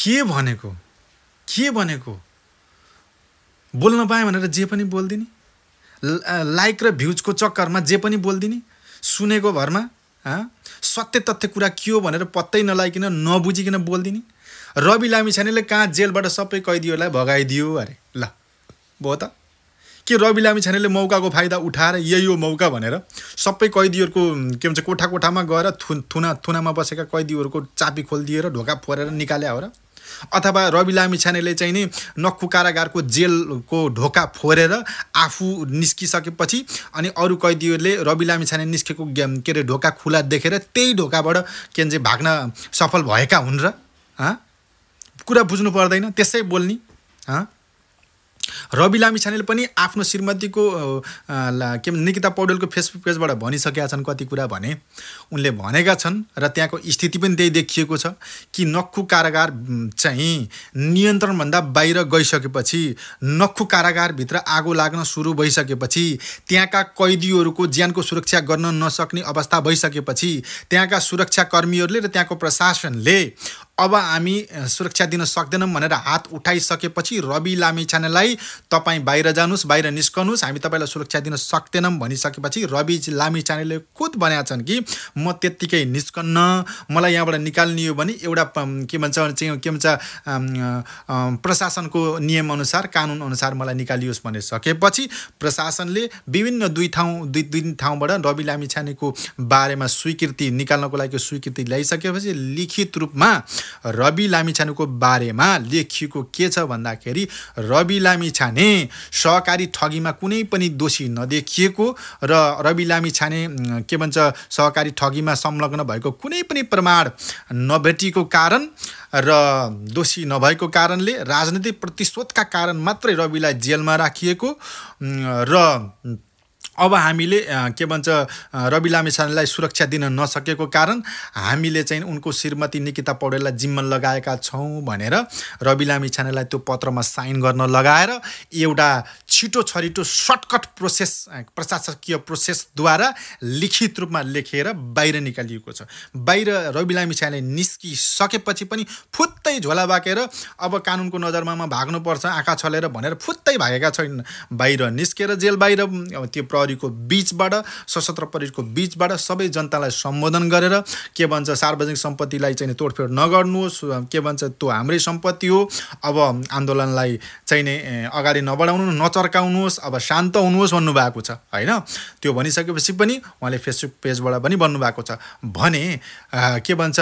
के भनेको बोल्न पाएँ भनेर जे पनि बोल्दिने, लाइक र भ्युजको चक्करमा जे पनि बोल्दिने, सुनेको भरमा सत्य तथ्य कुरा के हो भनेर पत्तै नलाइकन नबुझिकन बोल्दिने। रवि लामिछानेले कहाँ जेलबाट सबै कैदीहरूलाई भगाइदियो अरे। ल भयो त, के रवि लामिछानेले मौकाको फाइदा उठाएर यही हो मौका भनेर सबै कैदीहरूको के भन्छ कोठामा गएर थुनामा बसेका कैदीहरूको चाबी खोलिदिएर ढोका फोरेर निकाल्या हो र? अथवा रवि लामिछानेले चाहिँ नि नक्खु कारागारको जेलको ढोका फोरेर आफू निस्किसकेपछि अनि अरू कैदीहरूले रवि लामिछाने निस्केको के अरे ढोका खुला देखेर त्यही ढोकाबाट के भन्छ भाग्न सफल भएका हुन् र? कुरा बुझ्नु पर्दैन, त्यसै बोल्नी। रवि लामिछानेले पनि आफ्नो श्रीमतीको के निकिता पौडेलको फेसबुक पेजबाट भनिसकेका छन् कति कुरा भने। उनले भनेका छन् र त्यहाँको स्थिति पनि त्यही देखिएको छ कि नक्खु कारागार चाहिँ नियन्त्रणभन्दा बाहिर गइसकेपछि, नक्खु कारागारभित्र आगो लाग्न सुरु भइसकेपछि, त्यहाँका कैदीहरूको ज्यानको सुरक्षा गर्न नसक्ने अवस्था भइसकेपछि त्यहाँका सुरक्षाकर्मीहरूले र त्यहाँको प्रशासनले अब हामी सुरक्षा दिन सक्दैनौँ भनेर हात उठाइसकेपछि रवि लामिछानेलाई तपाईँ बाहिर जानुहोस्, बाहिर निस्कनुहोस्, हामी तपाईँलाई सुरक्षा दिन सक्दैनौँ भनिसकेपछि रवि लामिछानेले खुद भनेका छन् कि म त्यत्तिकै निस्कन्न, मलाई यहाँबाट निकाल्ने हो भने एउटा के भन्छ प्रशासनको नियमअनुसार कानुनअनुसार मलाई निकालियोस् भनिसकेपछि प्रशासनले विभिन्न दुई ठाउँबाट रवि लामिछानेको बारेमा स्वीकृति निकाल्नको लागि स्वीकृति ल्याइसकेपछि लिखित रूपमा रवि लामिछानेको बारेमा लेखिएको के छ भन्दाखेरि रवि लामिछाने सहकारी ठगीमा कुनै पनि दोषी नदेखिएको र रवि लामिछाने के भन्छ सहकारी ठगीमा संलग्न भएको कुनै पनि प्रमाण नभेटिएको कारण र दोषी नभएको कारणले राजनीतिक प्रतिशोधका कारण मात्रै रविलाई जेलमा राखिएको र अब हामीले के भन्छ रवि लामिछानेलाई सुरक्षा दिन नसकेको कारण हामीले चाहिँ उनको श्रीमती निकिता पौडेललाई जिम्मा लगाएका छौँ भनेर रवि लामिछानेलाई त्यो पत्रमा साइन गर्न लगाएर एउटा छिटो छरिटो सर्टकट प्रोसेस प्रशासकीय प्रोसेसद्वारा लिखित रूपमा लेखेर बाहिर निकालिएको छ। बाहिर रवि लामिछाने निस्किसकेपछि पनि फुत्तै झोला बाकेर अब कानुनको नजरमा भाग्नुपर्छ आँखा छलेर भनेर फुत्तै भागेका छैनन्। बाहिर निस्केर जेल बाहिर त्यो प्रहरीको बीचबाट सशस्त्र प्रहरीको बीचबाट सबै जनतालाई सम्बोधन गरेर के भन्छ सार्वजनिक सम्पत्तिलाई चाहिँ तोडफोड नगर्नुहोस्, के भन्छ त्यो हाम्रै सम्पत्ति हो, अब आन्दोलनलाई चाहिँ अगाडि नबढाउनु नचर्काउनुहोस्, अब शान्त हुनुहोस् भन्नुभएको छ हैन। त्यो भनिसकेपछि पनि उहाँले फेसबुक पेजबाट पनि भन्नुभएको छ भने के भन्छ